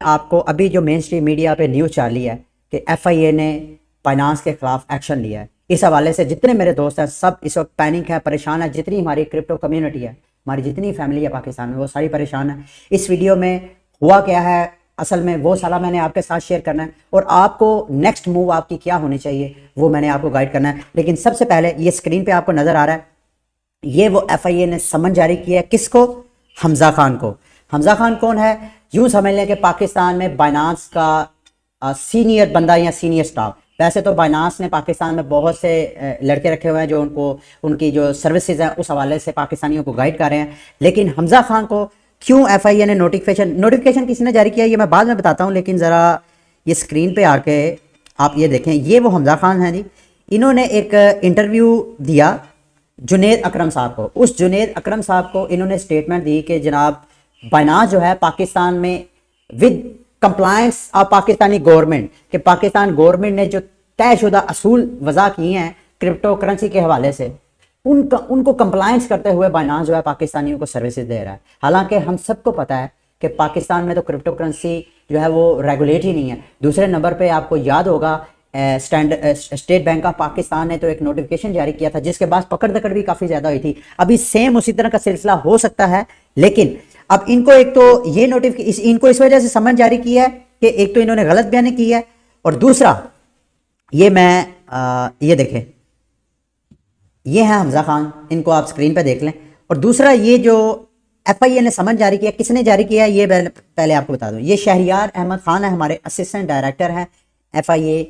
आपको अभी जो मेन स्ट्रीम मीडिया पे न्यूज़ चली है कि FIA ने बाइनांस के खिलाफ एक्शन लिया है, इस हवाले से जितने मेरे दोस्त हैं सब इस वक्त पैनिक है, परेशान है। जितनी हमारी क्रिप्टो कम्युनिटी है, हमारी जितनी फैमिली है पाकिस्तान में, वो सारी परेशान है। इस वीडियो में हुआ क्या है असल में वो सारा मैंने आपके साथ शेयर करना है, और आपको नेक्स्ट मूव आपकी क्या होनी चाहिए वो मैंने आपको गाइड करना है। लेकिन सबसे पहले ये स्क्रीन पे आपको नजर आ रहा है, ये वो FIA ने समन जारी किया है। किसको? हमजा खान को। हमजा खान कौन है? यूं समझ लें कि पाकिस्तान में बाइनांस का सीनियर बंदा या सीनियर स्टाफ। वैसे तो बाइनांस ने पाकिस्तान में बहुत से लड़के रखे हुए हैं जो उनकी जो सर्विसेज हैं उस हवाले से पाकिस्तानियों को गाइड कर रहे हैं। लेकिन हमजा खान को क्यों FIA ने नोटिफिकेशन किसने जारी किया ये मैं बाद में बताता हूँ, लेकिन ज़रा ये स्क्रीन पे आके आप ये देखें, ये वो हमजा खान हैं जी। इन्होंने एक इंटरव्यू दिया जुनेद अकरम साहब को। उस जुनेद अकरम साहब को इन्होंने स्टेटमेंट दी कि जनाब बाइनांस जो है पाकिस्तान में with compliance of Pakistani government, कि पाकिस्तान गवर्नमेंट ने जो तयशुदा असूल वज़ा किए हैं क्रिप्टो करेंसी के हवाले से उनको कंप्लायंस करते हुए बाइनांस जो है पाकिस्तानियों को सर्विसेज दे रहा है। हालांकि हम सबको पता है कि पाकिस्तान में तो क्रिप्टो करेंसी जो है वो रेगुलेट ही नहीं है। दूसरे नंबर पे आपको याद होगा स्टेट बैंक ऑफ पाकिस्तान ने तो एक नोटिफिकेशन जारी किया था जिसके बाद पकड़ दकड़ भी काफ़ी ज़्यादा हुई थी। अभी सेम उसी तरह का सिलसिला हो सकता है, लेकिन अब इनको एक तो ये इनको इस वजह से समन जारी किया है कि एक तो इन्होंने गलत बयानी की है, और दूसरा ये देखें, ये है हमजा खान, इनको आप स्क्रीन पे देख लें। और दूसरा ये जो FIA ने समन जारी किया, किसने जारी किया ये पहले आपको बता दूं। ये शहरियार अहमद खान है, हमारे असिस्टेंट डायरेक्टर हैं FIA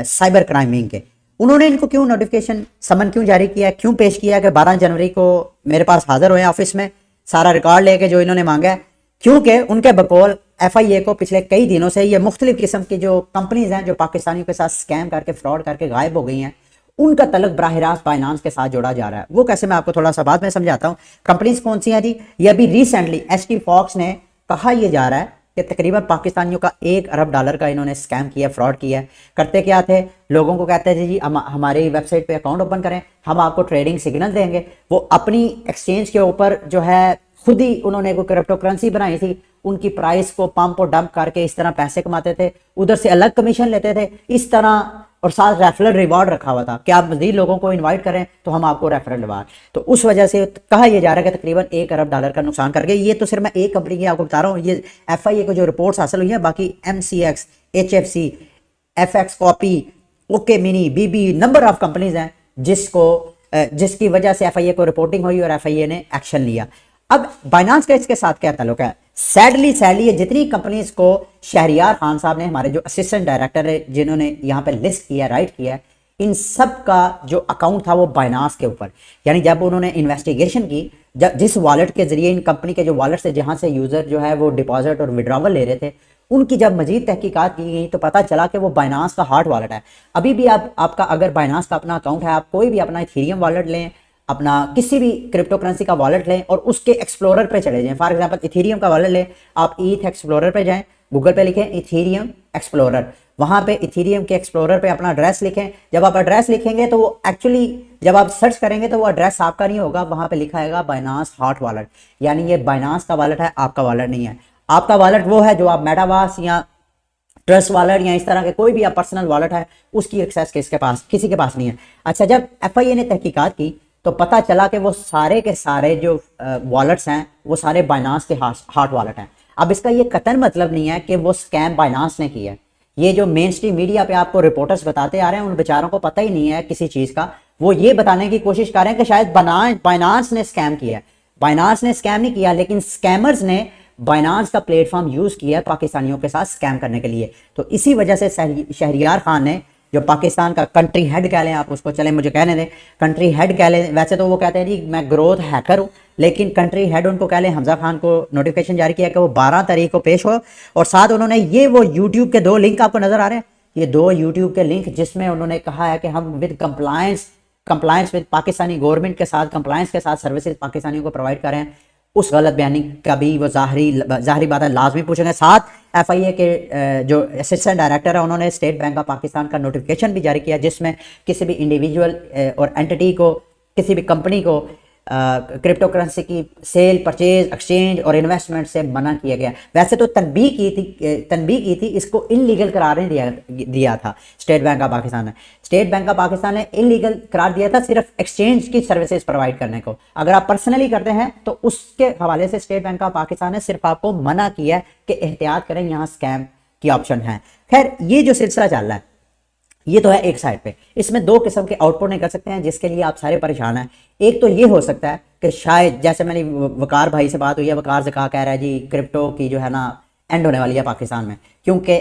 साइबर क्राइम विंग के। उन्होंने इनको क्यों नोटिफिकेशन समन क्यों जारी किया, क्यों पेश किया कि 12 जनवरी को मेरे पास हाजिर हुए ऑफिस में सारा रिकॉर्ड लेके जो इन्होंने मांगा है, क्योंकि उनके बकौल FIA को पिछले कई दिनों से ये मुख्तलिफ किस्म की जो कंपनीज हैं जो पाकिस्तानियों के साथ स्कैम करके फ्रॉड करके गायब हो गई हैं, उनका तलक बराह रास्त बाइनांस के साथ जोड़ा जा रहा है। वो कैसे, मैं आपको थोड़ा सा बाद में समझाता हूँ। कंपनीज कौन सी हैं जी? ये अभी रिसेंटली ST फॉक्स ने कहा यह जा रहा है कि तकरीबन पाकिस्तानियों का $1 अरब का इन्होंने स्कैम किया, फ्रॉड किया है। करते क्या थे, लोगों को कहते थे जी हमारी वेबसाइट पे अकाउंट ओपन करें, हम आपको ट्रेडिंग सिग्नल देंगे। वो अपनी एक्सचेंज के ऊपर जो है खुद ही उन्होंने कोई क्रिप्टो करेंसी बनाई थी, उनकी प्राइस को पंप और डंप करके इस तरह पैसे कमाते थे, उधर से अलग कमीशन लेते थे इस तरह, और साथ रेफरल रिवार्ड रखा हुआ था कि आप मजीद लोगों को इनवाइट करें तो हम आपको रेफरल रिवार्ड। तो उस वजह से कहा यह जा रहा है कि तकरीबन $1 अरब का नुकसान कर गए। ये तो सिर्फ मैं एक कंपनी की आपको बता रहा हूँ, ये FIA को जो रिपोर्ट्स हासिल हुई है, बाकी MCX, HFC, FX copy, okay mini, BB, number of companies हैं जिसकी वजह से FIA को रिपोर्टिंग हुई और FIA ने एक्शन लिया। अब बाइनांस का इसके साथ क्या ताल्लुक है? सैडली ये जितनी कंपनीज को शहरियार खान साहब ने, हमारे जो असिस्टेंट डायरेक्टर है जिन्होंने यहाँ पे लिस्ट किया, राइट किया, इन सब का जो अकाउंट था वो बाइनांस के ऊपर। यानी जब उन्होंने इन्वेस्टिगेशन की, जिस वॉलेट के जरिए, इन कंपनी के जो वॉलेट से जहाँ से यूजर जो है वो डिपॉजिट और विड्रॉवल ले रहे थे, उनकी जब मजीद तहकीकात की गई तो पता चला कि वो बाइनांस का हार्ड वॉलेट है। अभी भी आपका अगर बाइनांस का अपना अकाउंट है, आप कोई भी अपना इथेरियम वॉलेट लें, अपना किसी भी क्रिप्टो करेंसी का वॉलेट लें और उसके एक्सप्लोरर पे चले जाएं। फॉर एग्जांपल इथेरियम का वॉलेट लें, आप ETH एक्सप्लोरर पे जाएं, गूगल पे लिखें इथेरियम एक्सप्लोरर, वहां पे इथेरियम के एक्सप्लोरर पे अपना एड्रेस लिखें। जब आप एड्रेस लिखेंगे तो वो एक्चुअली जब आप सर्च करेंगे तो वो एड्रेस आपका नहीं होगा, वहां पे लिखा आएगा बाइनांस हॉट वॉलेट। यानी ये बाइनांस का वॉलेट है, आपका वॉलेट नहीं है। आपका वॉलेट वो है जो आप मेटामास्क या ट्रस्ट वॉलेट या इस तरह के कोई भी आप पर्सनल वॉलेट है उसकी एक्सेस किसी के पास नहीं है। अच्छा, जब FIA ने तहकीकात की तो पता चला कि वो सारे के सारे जो वॉलेट्स हैं वो सारे बाइनांस के हॉट वॉलेट हैं। अब इसका ये कतई मतलब नहीं है कि वो स्कैम बाइनांस ने किया है। ये जो मेन स्ट्रीम मीडिया पे आपको रिपोर्टर्स बताते आ रहे हैं, उन बेचारों को पता ही नहीं है किसी चीज़ का। वो ये बताने की कोशिश कर रहे हैं कि शायद बाइनांस ने स्कैम किया है। बाइनांस ने स्कैम नहीं किया, लेकिन स्कैमर्स ने बाइनांस का प्लेटफॉर्म यूज़ किया पाकिस्तानियों के साथ स्कैम करने के लिए। तो इसी वजह से शहरियार खान ने, जो पाकिस्तान का कंट्री हेड कह लें आप उसको, चले मुझे कहने दें कंट्री हेड कह लें, वैसे तो वो कहते हैं जी मैं ग्रोथ हैकर हूँ, लेकिन कंट्री हेड उनको कह लें, हमजा खान को नोटिफिकेशन जारी किया कि वो 12 तारीख को पेश हो। और साथ उन्होंने ये वो यूट्यूब के 2 लिंक आपको नजर आ रहे हैं, ये 2 यूट्यूब के लिंक जिसमें उन्होंने कहा है कि हम with compliance with Pakistani government के साथ, कंप्लायंस के साथ सर्विसेज पाकिस्तानियों को प्रोवाइड कर रहे हैं। उस गलत बयानी का भी वो जाहिरी बात है लाजमी पूछेंगे। साथ FIA के जो असिस्टेंट डायरेक्टर है उन्होंने स्टेट बैंक ऑफ पाकिस्तान का नोटिफिकेशन भी जारी किया जिसमें किसी भी इंडिविजुअल और एंटिटी को, किसी भी कंपनी को क्रिप्टो करेंसी की सेल, परचेज, एक्सचेंज और इन्वेस्टमेंट से मना किया गया। वैसे तो तनबीह की थी, इसको इलीगल करार दिया था स्टेट बैंक ऑफ पाकिस्तान ने। स्टेट बैंक ऑफ पाकिस्तान ने इलीगल करार दिया था सिर्फ एक्सचेंज की सर्विसेज प्रोवाइड करने को। अगर आप पर्सनली करते हैं तो उसके हवाले से स्टेट बैंक ऑफ पाकिस्तान ने सिर्फ आपको मना किया है कि एहतियात करें, यहाँ स्कैम की ऑप्शन है। खैर, ये जो सिलसिला चल रहा है ये तो है एक साइड पे। इसमें दो किस्म के आउटपुट निकल सकते हैं जिसके लिए आप सारे परेशान हैं। एक तो ये हो सकता है कि शायद, जैसे मैंने वकार भाई से बात हुई है, वकार ज़का कह रहा है जी क्रिप्टो की जो है ना एंड होने वाली है पाकिस्तान में, क्योंकि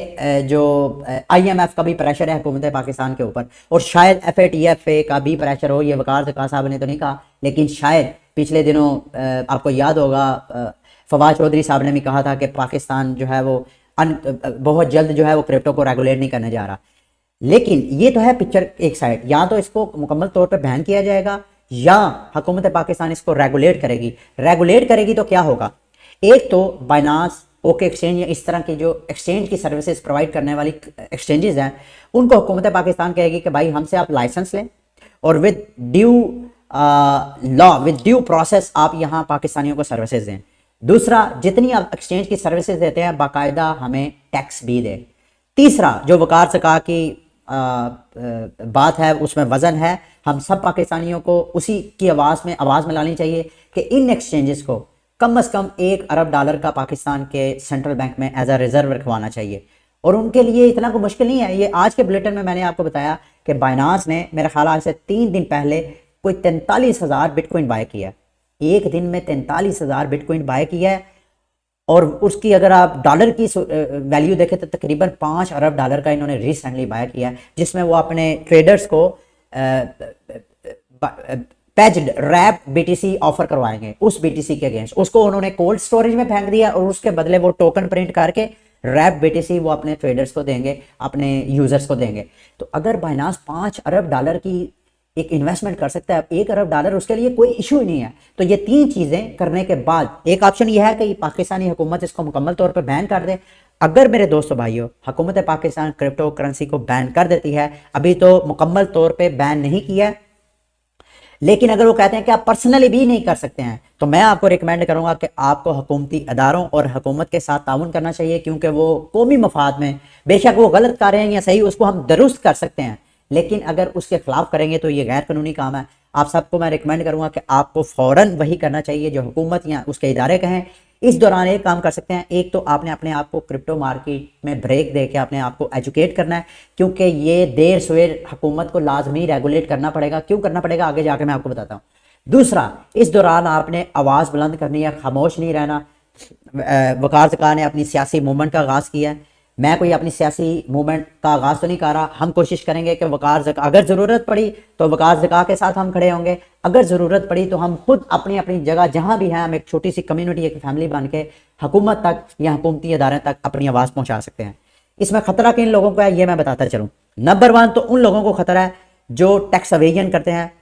जो IMF का भी प्रेशर है हुकूमत पाकिस्तान के ऊपर, और शायद FATF का भी प्रेशर हो। ये वकार ज़का साहब ने तो नहीं कहा, लेकिन शायद पिछले दिनों आपको याद होगा फवाद चौधरी साहब ने भी कहा था कि पाकिस्तान जो है वो बहुत जल्द जो है वो क्रिप्टो को रेगुलेट नहीं करने जा रहा। लेकिन ये तो है पिक्चर एक साइड, या तो इसको मुकम्मल तौर पे बैन किया जाएगा या हुकूमत पाकिस्तान इसको रेगुलेट करेगी। रेगुलेट करेगी तो क्या होगा, एक तो बाइनांस, ओके एक्सचेंज या इस तरह की जो एक्सचेंज की सर्विसेज प्रोवाइड करने वाली एक्सचेंजेस हैं, उनको हुकूमत पाकिस्तान कहेगी कि भाई हमसे आप लाइसेंस लें और with due law, with due process आप यहाँ पाकिस्तानियों को सर्विसेज दें। दूसरा, जितनी आप एक्सचेंज की सर्विसेज देते हैं बाकायदा हमें टैक्स भी दें। तीसरा, जो वकार ज़का की बात है उसमें वजन है, हम सब पाकिस्तानियों को उसी की आवाज़ में लानी चाहिए कि इन एक्सचेंजेस को कम से कम $1 अरब का पाकिस्तान के सेंट्रल बैंक में एज अ रिजर्व रखवाना चाहिए। और उनके लिए इतना कोई मुश्किल नहीं है। ये आज के बुलेटिन में मैंने आपको बताया कि बाइनांस ने मेरे ख्याल आज से 3 दिन पहले कोई 43,000 बिटकॉइन बाय किया, एक दिन में 43,000 बिटकॉइन बाय किया है। और उसकी अगर आप डॉलर की वैल्यू देखें तो तकरीबन $5 अरब का इन्होंने रिसेंटली बाय किया है, जिसमें वो अपने ट्रेडर्स को पैज्ड रैप BTC ऑफर करवाएंगे। उस BTC के अगेंस्ट उसको उन्होंने कोल्ड स्टोरेज में फेंक दिया और उसके बदले वो टोकन प्रिंट करके रैप BTC वो अपने ट्रेडर्स को देंगे, अपने यूजर्स को देंगे। तो अगर बाइनांस $5 अरब की एक इन्वेस्टमेंट कर सकता है, $1 अरब उसके लिए कोई इशू ही नहीं है। तो ये 3 चीज़ें करने के बाद एक ऑप्शन ये है कि पाकिस्तानी हुकूमत इसको मुकम्मल तौर पर बैन कर दे। अगर मेरे दोस्तों भाइयों हुकूमत पाकिस्तान क्रिप्टो करेंसी को बैन कर देती है, अभी तो मुकम्मल तौर पर बैन नहीं किया, लेकिन अगर वो कहते हैं कि आप पर्सनली भी नहीं कर सकते हैं, तो मैं आपको रिकमेंड करूंगा कि आपको हुकूमती अदारों और हुकूमत के साथ ताउन करना चाहिए, क्योंकि वो कौमी मफाद में, बेशक वो गलत कर रहे हैं या सही, उसको हम दुरुस्त कर सकते हैं, लेकिन अगर उसके खिलाफ करेंगे तो ये गैर कानूनी काम है। आप सबको मैं रिकमेंड करूंगा कि आपको फ़ौरन वही करना चाहिए जो हुकूमत या उसके इदारे कहें। इस दौरान एक काम कर सकते हैं, एक तो आपने अपने आप को क्रिप्टो मार्केट में ब्रेक दे के अपने आप को एजुकेट करना है, क्योंकि ये देर सवेर हुकूमत को लाजमी रेगुलेट करना पड़ेगा। क्यों करना पड़ेगा आगे जाके मैं आपको बताता हूँ। दूसरा, इस दौरान आपने आवाज़ बुलंद करनी है, खामोश नहीं रहना। वकार ज़का ने अपनी सियासी मूवमेंट का आगाज़ किया है, मैं कोई अपनी सियासी मूवमेंट का आगाज़ तो नहीं कर रहा। हम कोशिश करेंगे कि वकार ज़का, अगर ज़रूरत पड़ी तो वकार ज़का के साथ हम खड़े होंगे, अगर ज़रूरत पड़ी तो हम खुद अपनी अपनी जगह जहाँ भी हैं हम एक छोटी सी कम्युनिटी, एक फैमिली बन के हुकूमत तक या हुकूमती अदारे तक अपनी आवाज़ पहुँचा सकते हैं। इसमें ख़तरा किन लोगों को है ये मैं बताता चलूँ। नंबर 1 तो उन लोगों को ख़तरा है जो टैक्स अवेजन करते हैं,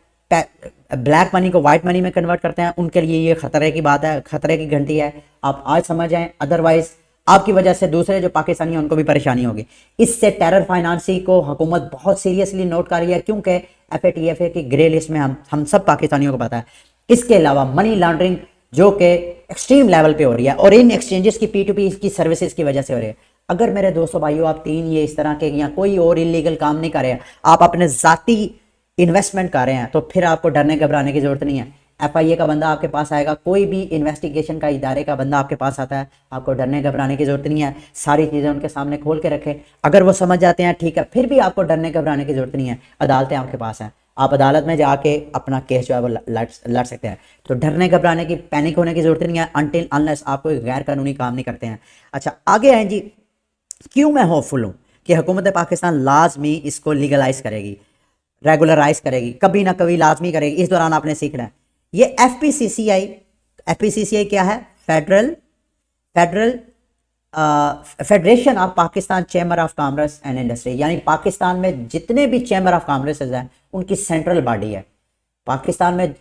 ब्लैक मनी को वाइट मनी में कन्वर्ट करते हैं, उनके लिए ये खतरे की बात है, खतरे की घंटी है। आप आज समझ जाएं, अदरवाइज आपकी वजह से दूसरे जो पाकिस्तानी हैं उनको भी परेशानी होगी। इससे टेरर फाइनेंसिंग को हुकूमत बहुत सीरियसली नोट कर रही है, क्योंकि FATF की ग्रे लिस्ट में हम सब पाकिस्तानियों को पता है। इसके अलावा मनी लॉन्ड्रिंग जो कि एक्सट्रीम लेवल पे हो रही है और इन एक्सचेंजेस की P2P की सर्विसेज की वजह से हो रही है। अगर मेरे दोस्तों भाइयों आप 3 ये इस तरह के या कोई और इलीगल काम नहीं कर रहे हैं, आप अपने ज़ाती इन्वेस्टमेंट कर रहे हैं, तो फिर आपको डरने घबराने की जरूरत नहीं है। FIA का बंदा आपके पास आएगा, कोई भी इन्वेस्टिगेशन का इदारे का बंदा आपके पास आता है, आपको डरने घबराने की जरूरत नहीं है। सारी चीज़ें उनके सामने खोल के रखें, अगर वो समझ जाते हैं ठीक है, फिर भी आपको डरने घबराने की जरूरत नहीं है। अदालतें आपके पास हैं, आप अदालत में जाके अपना केस जो है वो लड़ सकते हैं। तो डरने घबराने की, पैनिक होने की जरूरत नहीं है अनटिल अनलेस आप कोई गैर कानूनी काम नहीं करते हैं। अच्छा, आगे आए जी, क्यों मैं होपफुल हूँ कि हुकूमत पाकिस्तान लाजमी इसको लीगलाइज करेगी, रेगुलराइज करेगी, कभी ना कभी लाजमी करेगी। इस दौरान आपने सीखना है। ये FPCCI क्या है? Federation of Pakistan chamber of commerce and industry, यानी पाकिस्तान में जितने भी चैम्बर ऑफ कॉमर्स हैं उनकी सेंट्रल बॉडी है। पाकिस्तान में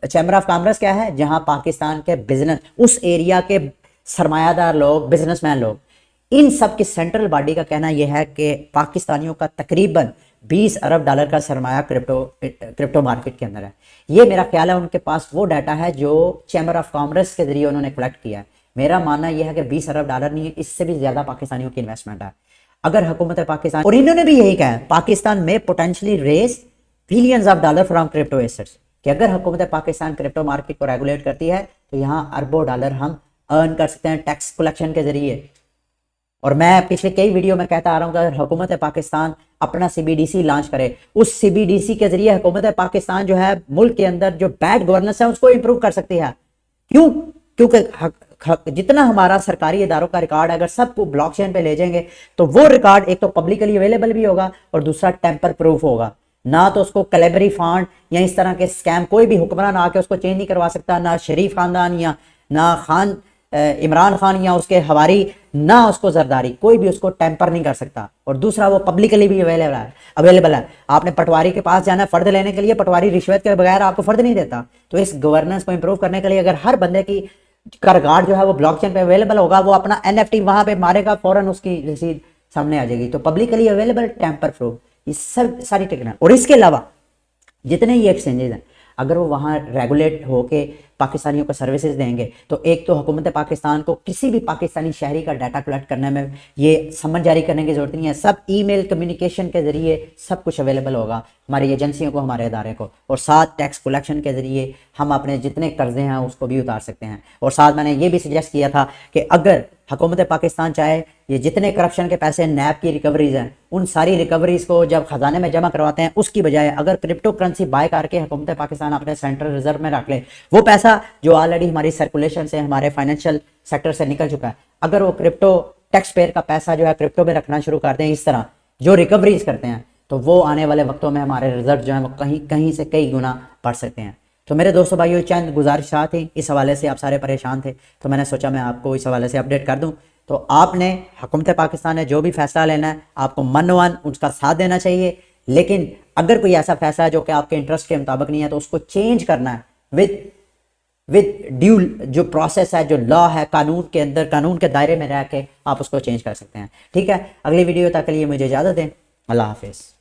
चैम्बर ऑफ कॉमर्स क्या है? जहां पाकिस्तान के बिजनेस, उस एरिया के सरमायादार लोग, बिजनेसमैन लोग, इन सब की सेंट्रल बॉडी का कहना यह है कि पाकिस्तानियों का तकरीबन 20 अरब डॉलर का सरमाया क्रिप्टो मार्केट के अंदर है। ये मेरा ख्याल है उनके पास वो डाटा है जो चैम्बर ऑफ कॉमर्स के जरिए उन्होंने कलेक्ट किया है। मेरा मानना यह है कि 20 अरब डॉलर नहीं है, इससे भी ज़्यादा पाकिस्तानियों की इन्वेस्टमेंट है। अगर हुकूमत पाकिस्तान, और इन्होंने भी यही कहा है, पाकिस्तान में potentially raise billions of dollar from crypto assets, कि अगर हुकूमत पाकिस्तान क्रिप्टो मार्केट को रेगुलेट करती है तो यहाँ अरबों डॉलर हम अर्न कर सकते हैं टैक्स कलेक्शन के जरिए। और मैं पिछले कई वीडियो में कहता आ रहा हूँ कि अगर हुकूमत पाकिस्तान अपना CBDC लॉन्च करे, उस CBDC के जरिए हुकूमत पाकिस्तान जो है मुल्क के अंदर जो बैड गवर्नेंस है उसको इंप्रूव कर सकती है। क्यों? क्योंकि जितना हमारा सरकारी इदारों का रिकॉर्ड है, अगर सबको ब्लॉकचेन पे ले जाएंगे तो वो रिकॉर्ड एक तो पब्लिकली अवेलेबल भी होगा और दूसरा टेम्पर प्रूफ होगा। ना तो उसको कलेबरी फंड या इस तरह के स्कैम कोई भी हुक्मरान आके उसको चेंज नहीं करवा सकता, ना शरीफ खानदान या ना खान इमरान खान या उसके हवारी, ना उसको जरदारी, कोई भी उसको टेम्पर नहीं कर सकता। और दूसरा वो पब्लिकली भी अवेलेबल है। आपने पटवारी के पास जाना है फर्द लेने के लिए, पटवारी रिश्वत के बगैर आपको फर्द नहीं देता। तो इस गवर्नेंस को इंप्रूव करने के लिए अगर हर बंदे की का रिकॉर्ड जो है वो ब्लॉकचेन पे अवेलेबल होगा, वो अपना NFT वहां पे मारेगा, फौरन उसकी रसीद सामने आ जाएगी। तो पब्लिकली अवेलेबल, टेम्पर प्रूफ, ये सब सारी टेक्निक। और इसके अलावा जितने ये एक्सचेंजेस हैं, अगर वो वहाँ रेगुलेट होके पाकिस्तानियों को सर्विसेज देंगे तो एक तो हुकूमत पाकिस्तान को किसी भी पाकिस्तानी शहरी का डाटा कलेक्ट करने में ये समन जारी करने की जरूरत नहीं है। सब ईमेल कम्युनिकेशन के जरिए सब कुछ अवेलेबल होगा हमारी एजेंसियों को, हमारे इदारे को। और साथ टैक्स कलेक्शन के जरिए हम अपने जितने कर्जे हैं उसको भी उतार सकते हैं। और साथ मैंने ये भी सजेस्ट किया था कि अगर हुकूमत पाकिस्तान चाहे ये जितने करप्शन के पैसे नैब की रिकवरीज हैं, उन सारी रिकवरीज को जब खजाने में जमा करवाते हैं उसकी बजाय अगर क्रिप्टो करेंसी बाय करके हुकूमत पाकिस्तान अपने सेंट्रल रिजर्व में रख ले, वो पैसा जो ऑलरेडी हमारी सर्कुलेशन से, हमारे फाइनेंशियल सेक्टर से निकल चुका है, अगर वो क्रिप्टो टैक्स पेयर का पैसा जो है क्रिप्टो में रखना शुरू करते हैं, इस तरह जो रिकवरीज करते हैं, तो वो आने वाले वक्तों में हमारे रिजल्ट जो है वो कहीं कहीं से कई गुना बढ़ सकते हैं। तो मेरे दोस्तों भाइयों, चंद गुजारिशात थी, इस हवाले से आप सारे परेशान थे तो मैंने सोचा मैं आपको इस हवाले से अपडेट कर दूं। तो आपने हुकूमत पाकिस्तान ने जो भी फैसला लेना है आपको मनोवन उसका साथ देना चाहिए, लेकिन अगर कोई ऐसा फैसला है जो कि आपके इंटरेस्ट के मुताबिक नहीं है तो उसको चेंज करना है विद ड्यू जो प्रोसेस है, जो लॉ है, कानून के अंदर, कानून के दायरे में रह के आप उसको चेंज कर सकते हैं। ठीक है, अगली वीडियो तक के लिए मुझे इजाज़त दें। अल्लाह हाफिज़।